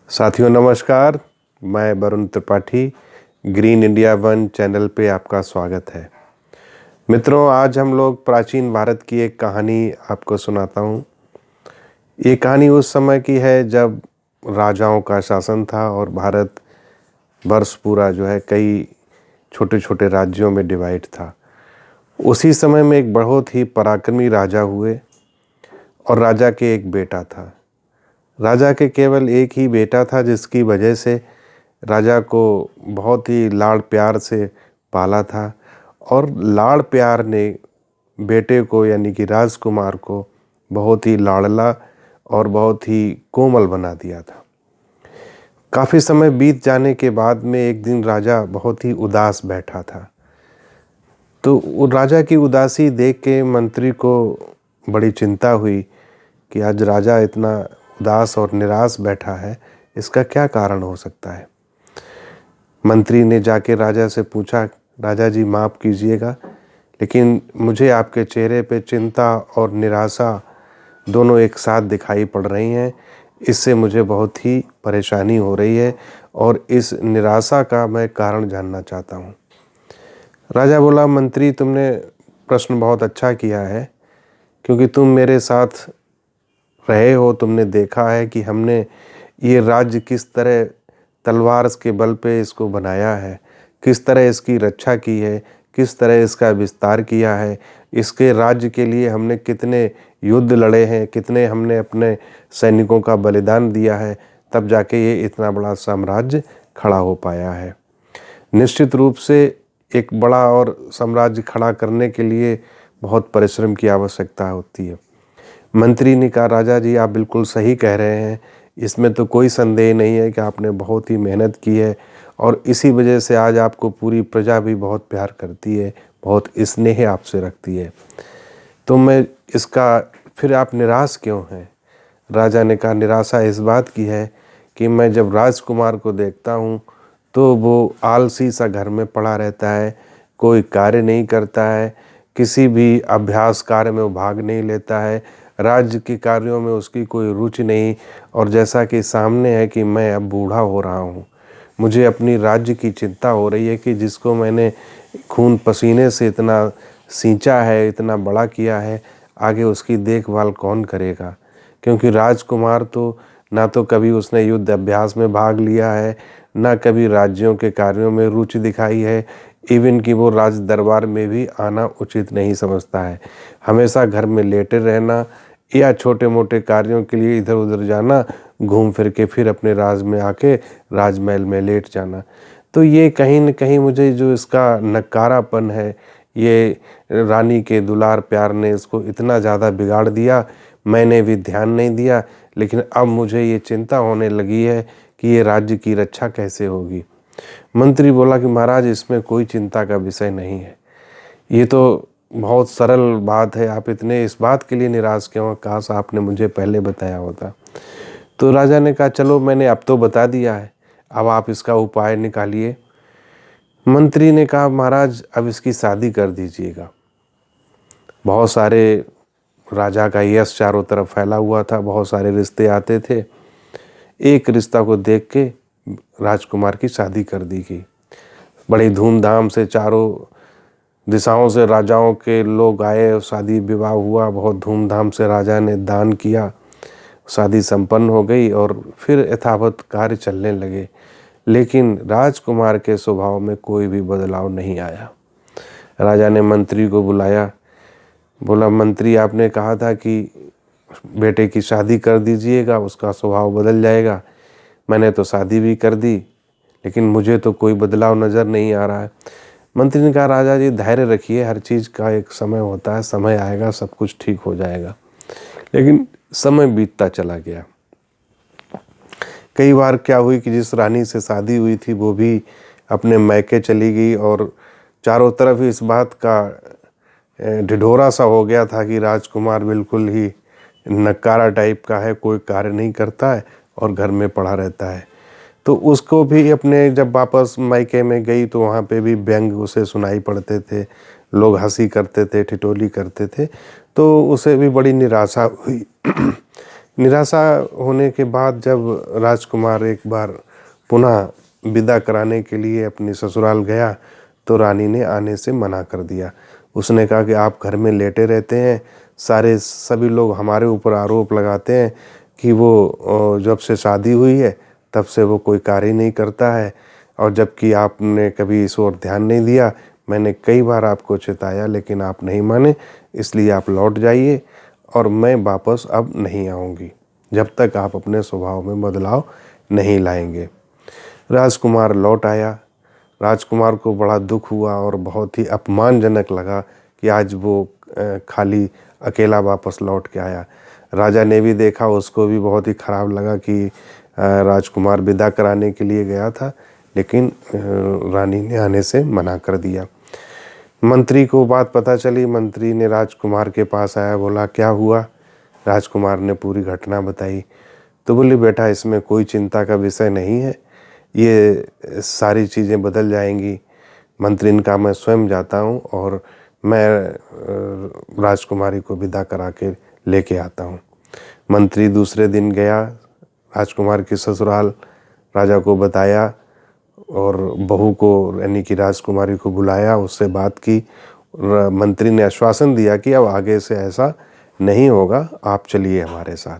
साथियों नमस्कार। मैं Varun Tripathi green India one channel पे आपका स्वागत है। मित्रों, आज हम लोग प्राचीन भारत की एक कहानी आपको सुनाता हूँ। ये कहानी उस समय की है जब राजाओं का शासन था और भारत वर्ष पूरा जो है कई छोटे छोटे राज्यों में डिवाइड था। उसी समय में एक बहुत ही पराक्रमी राजा हुए और राजा के एक बेटा था। राजा के केवल एक ही बेटा था, जिसकी वजह से राजा को बहुत ही लाड़ प्यार से पाला था और लाड़ प्यार ने बेटे को यानी कि राजकुमार को बहुत ही लाड़ला और बहुत ही कोमल बना दिया था। काफ़ी समय बीत जाने के बाद में एक दिन राजा बहुत ही उदास बैठा था। तो वो राजा की उदासी देख के मंत्री को बड़ी चिंता हुई कि आज राजा इतना उदास और निराश बैठा है, इसका क्या कारण हो सकता है। मंत्री ने जाके राजा से पूछा, राजा जी माफ़ कीजिएगा, लेकिन मुझे आपके चेहरे पे चिंता और निराशा दोनों एक साथ दिखाई पड़ रही हैं। इससे मुझे बहुत ही परेशानी हो रही है और इस निराशा का मैं कारण जानना चाहता हूँ। राजा बोला, मंत्री तुमने प्रश्न बहुत अच्छा किया है, क्योंकि तुम मेरे साथ रहे हो, तुमने देखा है कि हमने ये राज्य किस तरह तलवार के बल पे इसको बनाया है, किस तरह इसकी रक्षा की है, किस तरह इसका विस्तार किया है। इसके राज्य के लिए हमने कितने युद्ध लड़े हैं, कितने हमने अपने सैनिकों का बलिदान दिया है, तब जाके ये इतना बड़ा साम्राज्य खड़ा हो पाया है। निश्चित रूप से एक बड़ा और साम्राज्य खड़ा करने के लिए बहुत परिश्रम की आवश्यकता होती है। मंत्री ने कहा, राजा जी आप बिल्कुल सही कह रहे हैं, इसमें तो कोई संदेह नहीं है कि आपने बहुत ही मेहनत की है और इसी वजह से आज आपको पूरी प्रजा भी बहुत प्यार करती है, बहुत स्नेह आपसे रखती है। तो मैं इसका फिर आप निराश क्यों हैं? राजा ने कहा, निराशा इस बात की है कि मैं जब राजकुमार को देखता हूँ तो वो आलसी सा घर में पड़ा रहता है, कोई कार्य नहीं करता है, किसी भी अभ्यास कार्य में वो भाग नहीं लेता है, राज्य के कार्यों में उसकी कोई रुचि नहीं। और जैसा कि सामने है कि मैं अब बूढ़ा हो रहा हूँ, मुझे अपनी राज्य की चिंता हो रही है कि जिसको मैंने खून पसीने से इतना सींचा है, इतना बड़ा किया है, आगे उसकी देखभाल कौन करेगा। क्योंकि राजकुमार तो ना तो कभी उसने युद्ध अभ्यास में भाग लिया है, ना कभी राज्यों के कार्यों में रुचि दिखाई है, इवन कि वो राज दरबार में भी आना उचित नहीं समझता है। हमेशा घर में लेटे रहना या छोटे मोटे कार्यों के लिए इधर उधर जाना, घूम फिर के फिर अपने राज में आके राजमहल में लेट जाना। तो ये कहीं न कहीं मुझे जो इसका नकारापन है, ये रानी के दुलार प्यार ने इसको इतना ज़्यादा बिगाड़ दिया, मैंने भी ध्यान नहीं दिया। लेकिन अब मुझे ये चिंता होने लगी है कि ये राज्य की रक्षा कैसे होगी। मंत्री बोला कि महाराज इसमें कोई चिंता का विषय नहीं है, ये तो बहुत सरल बात है, आप इतने इस बात के लिए निराश क्यों? काश आपने मुझे पहले बताया होता। तो राजा ने कहा, चलो मैंने अब तो बता दिया है, अब आप इसका उपाय निकालिए। मंत्री ने कहा, महाराज अब इसकी शादी कर दीजिएगा। बहुत सारे राजा का यश चारों तरफ फैला हुआ था, बहुत सारे रिश्ते आते थे। एक रिश्ता को देख के राजकुमार की शादी कर दी गई। बड़ी धूमधाम से चारों दिशाओं से राजाओं के लोग आए, शादी विवाह हुआ, बहुत धूमधाम से राजा ने दान किया, शादी संपन्न हो गई और फिर यथावत कार्य चलने लगे। लेकिन राजकुमार के स्वभाव में कोई भी बदलाव नहीं आया। राजा ने मंत्री को बुलाया, बोला, मंत्री आपने कहा था कि बेटे की शादी कर दीजिएगा, उसका स्वभाव बदल जाएगा। मैंने तो शादी भी कर दी, लेकिन मुझे तो कोई बदलाव नज़र नहीं आ रहा है। मंत्री ने कहा, राजा जी धैर्य रखिए, हर चीज़ का एक समय होता है, समय आएगा सब कुछ ठीक हो जाएगा। लेकिन समय बीतता चला गया। कई बार क्या हुई कि जिस रानी से शादी हुई थी वो भी अपने मैके चली गई और चारों तरफ इस बात का ढिढोरा सा हो गया था कि राजकुमार बिल्कुल ही नकारा टाइप का है, कोई कार्य नहीं करता है और घर में पड़ा रहता है। तो उसको भी अपने जब वापस मायके में गई तो वहाँ पे भी व्यंग उसे सुनाई पड़ते थे, लोग हंसी करते थे, ठिठोली करते थे। तो उसे भी बड़ी निराशा हुई निराशा होने के बाद जब राजकुमार एक बार पुनः विदा कराने के लिए अपने ससुराल गया तो रानी ने आने से मना कर दिया। उसने कहा कि आप घर में लेटे रहते हैं, सभी लोग हमारे ऊपर आरोप लगाते हैं कि वो जब से शादी हुई है तब से वो कोई कार्य नहीं करता है, और जबकि आपने कभी इस ओर ध्यान नहीं दिया। मैंने कई बार आपको चिताया लेकिन आप नहीं माने, इसलिए आप लौट जाइए और मैं वापस अब नहीं आऊँगी जब तक आप अपने स्वभाव में बदलाव नहीं लाएंगे। राजकुमार लौट आया। राजकुमार को बड़ा दुख हुआ और बहुत ही अपमानजनक लगा कि आज वो खाली अकेला वापस लौट के आया। राजा ने भी देखा, उसको भी बहुत ही खराब लगा कि राजकुमार विदा कराने के लिए गया था लेकिन रानी ने आने से मना कर दिया। मंत्री को बात पता चली। मंत्री ने राजकुमार के पास आया, बोला क्या हुआ। राजकुमार ने पूरी घटना बताई। तो बोले बेटा इसमें कोई चिंता का विषय नहीं है, ये सारी चीज़ें बदल जाएंगी। मंत्री ने कहा मैं स्वयं जाता हूँ और मैं राजकुमारी को विदा करा के लेके आता हूँ। मंत्री दूसरे दिन गया राजकुमार के ससुराल, राजा को बताया और बहू को यानी कि राजकुमारी को बुलाया, उससे बात की। मंत्री ने आश्वासन दिया कि अब आगे से ऐसा नहीं होगा, आप चलिए हमारे साथ।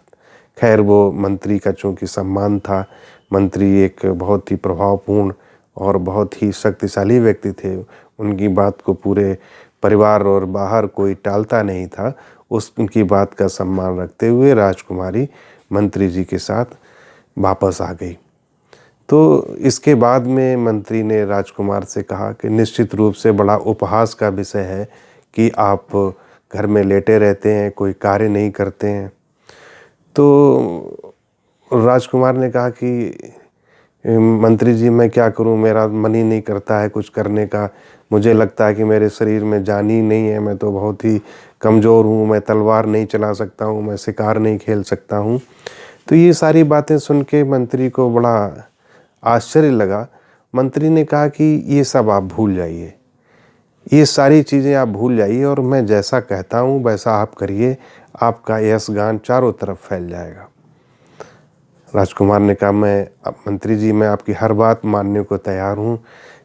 खैर वो मंत्री का चूँकि सम्मान था, मंत्री एक बहुत ही प्रभावपूर्ण और बहुत ही शक्तिशाली व्यक्ति थे, उनकी बात को पूरे परिवार और बाहर कोई टालता नहीं था। उनकी बात का सम्मान रखते हुए राजकुमारी मंत्री जी के साथ वापस आ गई। तो इसके बाद में मंत्री ने राजकुमार से कहा कि निश्चित रूप से बड़ा उपहास का विषय है कि आप घर में लेटे रहते हैं, कोई कार्य नहीं करते हैं। तो राजकुमार ने कहा कि मंत्री जी मैं क्या करूं, मेरा मन ही नहीं करता है कुछ करने का। मुझे लगता है कि मेरे शरीर में जान ही नहीं है, मैं तो बहुत ही कमज़ोर हूं, मैं तलवार नहीं चला सकता हूं, मैं शिकार नहीं खेल सकता हूं। तो ये सारी बातें सुन के मंत्री को बड़ा आश्चर्य लगा। मंत्री ने कहा कि ये सब आप भूल जाइए, ये सारी चीज़ें आप भूल जाइए और मैं जैसा कहता हूँ वैसा आप करिए, आपका यश गान चारों तरफ फैल जाएगा। राजकुमार ने कहा मंत्री जी मैं आपकी हर बात मानने को तैयार हूँ,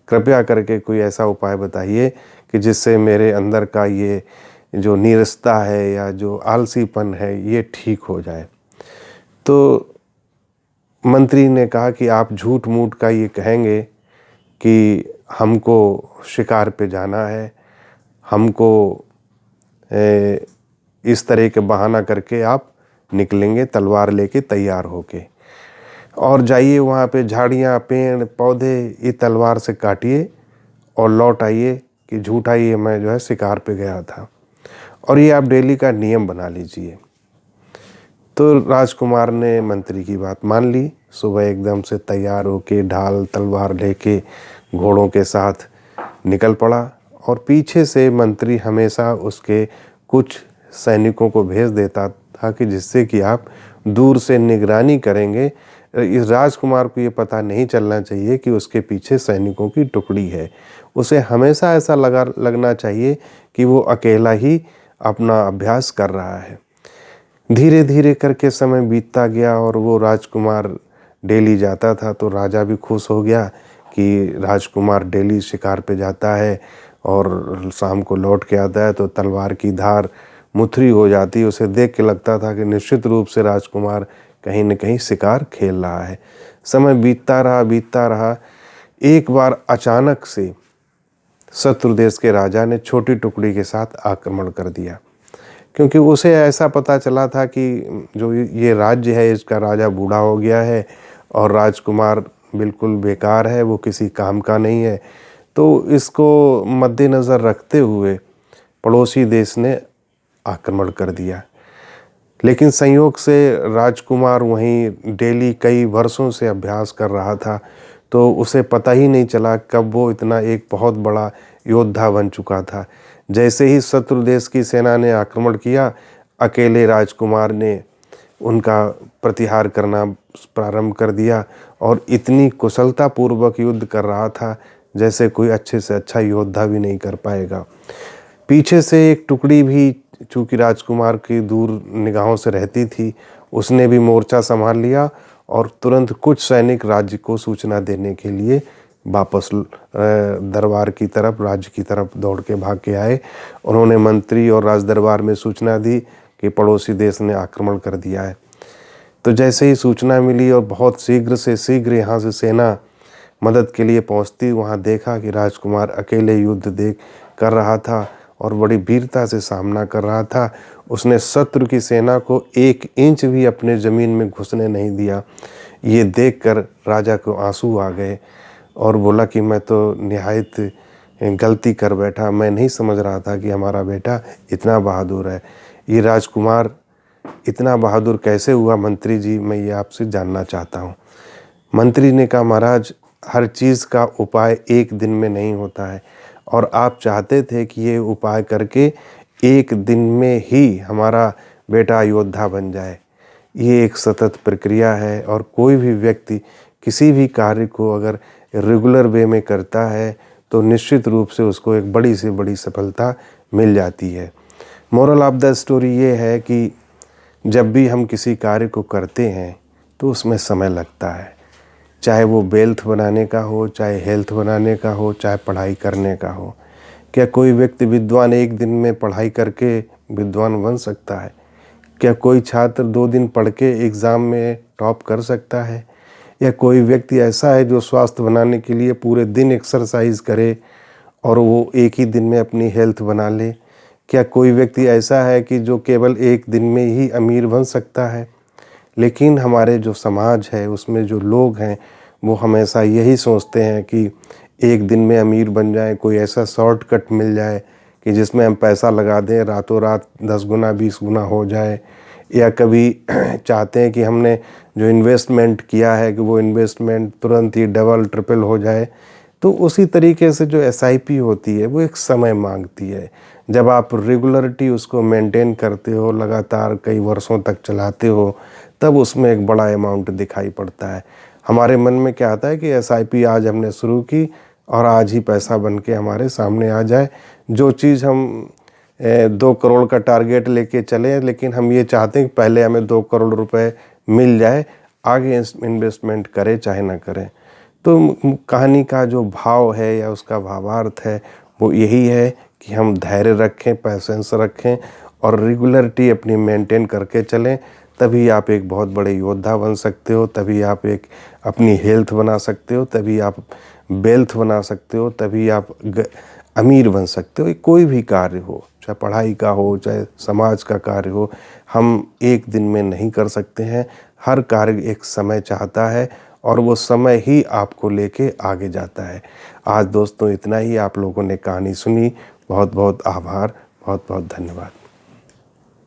कृपया करके कोई ऐसा उपाय बताइए कि जिससे मेरे अंदर का ये जो नीरसता है या जो आलसीपन है ये ठीक हो जाए। तो मंत्री ने कहा कि आप झूठ मूठ का ये कहेंगे कि हमको शिकार पे जाना है, हमको इस तरह के बहाना करके आप निकलेंगे तलवार लेके तैयार होके और जाइए वहाँ पे झाड़ियाँ पेड़ पौधे ये तलवार से काटिए और लौट आइए कि झूठा ये मैं जो है शिकार पे गया था, और ये आप डेली का नियम बना लीजिए। तो राजकुमार ने मंत्री की बात मान ली। सुबह एकदम से तैयार होके ढाल तलवार लेके घोड़ों के साथ निकल पड़ा और पीछे से मंत्री हमेशा उसके कुछ सैनिकों को भेज देता था कि जिससे कि आप दूर से निगरानी करेंगे। इस राजकुमार को ये पता नहीं चलना चाहिए कि उसके पीछे सैनिकों की टुकड़ी है। उसे हमेशा ऐसा लगना चाहिए कि वो अकेला ही अपना अभ्यास कर रहा है। धीरे धीरे करके समय बीतता गया और वो राजकुमार डेली जाता था तो राजा भी खुश हो गया कि राजकुमार डेली शिकार पे जाता है और शाम को लौट के आता है तो तलवार की धार मुथरी हो जाती। उसे देख के लगता था कि निश्चित रूप से राजकुमार कहीं न कहीं शिकार खेल रहा है। समय बीतता रहा। एक बार अचानक से शत्रु देश के राजा ने छोटी टुकड़ी के साथ आक्रमण कर दिया, क्योंकि उसे ऐसा पता चला था कि जो ये राज्य है इसका राजा बूढ़ा हो गया है और राजकुमार बिल्कुल बेकार है, वो किसी काम का नहीं है। तो इसको मद्देनज़र रखते हुए पड़ोसी देश ने आक्रमण कर दिया। लेकिन संयोग से राजकुमार वहीं डेली कई वर्षों से अभ्यास कर रहा था, तो उसे पता ही नहीं चला कब वो इतना एक बहुत बड़ा योद्धा बन चुका था। जैसे ही शत्रु देश की सेना ने आक्रमण किया, अकेले राजकुमार ने उनका प्रतिहार करना प्रारंभ कर दिया और इतनी कुशलतापूर्वक युद्ध कर रहा था जैसे कोई अच्छे से अच्छा योद्धा भी नहीं कर पाएगा। पीछे से एक टुकड़ी भी चूँकि राजकुमार की दूर निगाहों से रहती थी, उसने भी मोर्चा संभाल लिया और तुरंत कुछ सैनिक राज्य को सूचना देने के लिए वापस दरबार की तरफ, राज्य की तरफ दौड़ के भाग के आए। उन्होंने मंत्री और राज दरबार में सूचना दी कि पड़ोसी देश ने आक्रमण कर दिया है। तो जैसे ही सूचना मिली और बहुत शीघ्र से शीघ्र यहाँ से सेना मदद के लिए पहुँचती, वहाँ देखा कि राजकुमार अकेले युद्ध कर रहा था और बड़ी वीरता से सामना कर रहा था। उसने शत्रु की सेना को 1 इंच भी अपने ज़मीन में घुसने नहीं दिया। ये देखकर राजा को आंसू आ गए और बोला कि मैं तो निहायत गलती कर बैठा, मैं नहीं समझ रहा था कि हमारा बेटा इतना बहादुर है। ये राजकुमार इतना बहादुर कैसे हुआ मंत्री जी, मैं ये आपसे जानना चाहता हूँ। मंत्री ने कहा, महाराज हर चीज़ का उपाय एक दिन में नहीं होता है और आप चाहते थे कि ये उपाय करके एक दिन में ही हमारा बेटा योद्धा बन जाए। ये एक सतत प्रक्रिया है और कोई भी व्यक्ति किसी भी कार्य को अगर रेगुलर वे में करता है तो निश्चित रूप से उसको एक बड़ी से बड़ी सफलता मिल जाती है। मोरल ऑफ द स्टोरी ये है कि जब भी हम किसी कार्य को करते हैं तो उसमें समय लगता है, चाहे वो वेल्थ बनाने का हो, चाहे हेल्थ बनाने का हो, चाहे पढ़ाई करने का हो। क्या कोई व्यक्ति विद्वान एक दिन में पढ़ाई करके विद्वान बन सकता है? क्या कोई छात्र 2 दिन पढ़ के एग्ज़ाम में टॉप कर सकता है? या कोई व्यक्ति ऐसा है जो स्वास्थ्य बनाने के लिए पूरे दिन एक्सरसाइज करे और वो एक ही दिन में अपनी हेल्थ बना ले? क्या कोई व्यक्ति ऐसा है कि जो केवल एक दिन में ही अमीर बन सकता है? लेकिन हमारे जो समाज है उसमें जो लोग हैं वो हमेशा यही सोचते हैं कि एक दिन में अमीर बन जाए, कोई ऐसा शॉर्टकट मिल जाए कि जिसमें हम पैसा लगा दें, रातों रात 10 गुना 20 गुना हो जाए। या कभी चाहते हैं कि हमने जो इन्वेस्टमेंट किया है कि वो इन्वेस्टमेंट तुरंत ही डबल ट्रिपल हो जाए। तो उसी तरीके से जो SIP होती है वो एक समय मांगती है। जब आप रेगुलरिटी उसको मेंटेन करते हो, लगातार कई वर्षों तक चलाते हो, तब उसमें एक बड़ा अमाउंट दिखाई पड़ता है। हमारे मन में क्या आता है कि SIP आज हमने शुरू की और आज ही पैसा बन के हमारे सामने आ जाए। जो चीज़ हम 2 करोड़ का टारगेट लेके चले, लेकिन हम ये चाहते हैं कि पहले हमें 2 करोड़ रुपए मिल जाए, आगे इन्वेस्टमेंट करें चाहे ना करें। तो कहानी का जो भाव है या उसका भावार्थ है वो यही है कि हम धैर्य रखें, पैसेंस रखें और रेगुलरिटी अपनी मेंटेन करके चलें। तभी आप एक बहुत बड़े योद्धा बन सकते हो, तभी आप एक अपनी हेल्थ बना सकते हो, तभी आप वेल्थ बना सकते हो, तभी आप अमीर बन सकते हो। कोई भी कार्य हो, चाहे पढ़ाई का हो, चाहे समाज का कार्य हो, हम एक दिन में नहीं कर सकते हैं। हर कार्य एक समय चाहता है और वो समय ही आपको लेके आगे जाता है। आज दोस्तों इतना ही। आप लोगों ने कहानी सुनी, बहुत बहुत आभार, बहुत बहुत धन्यवाद।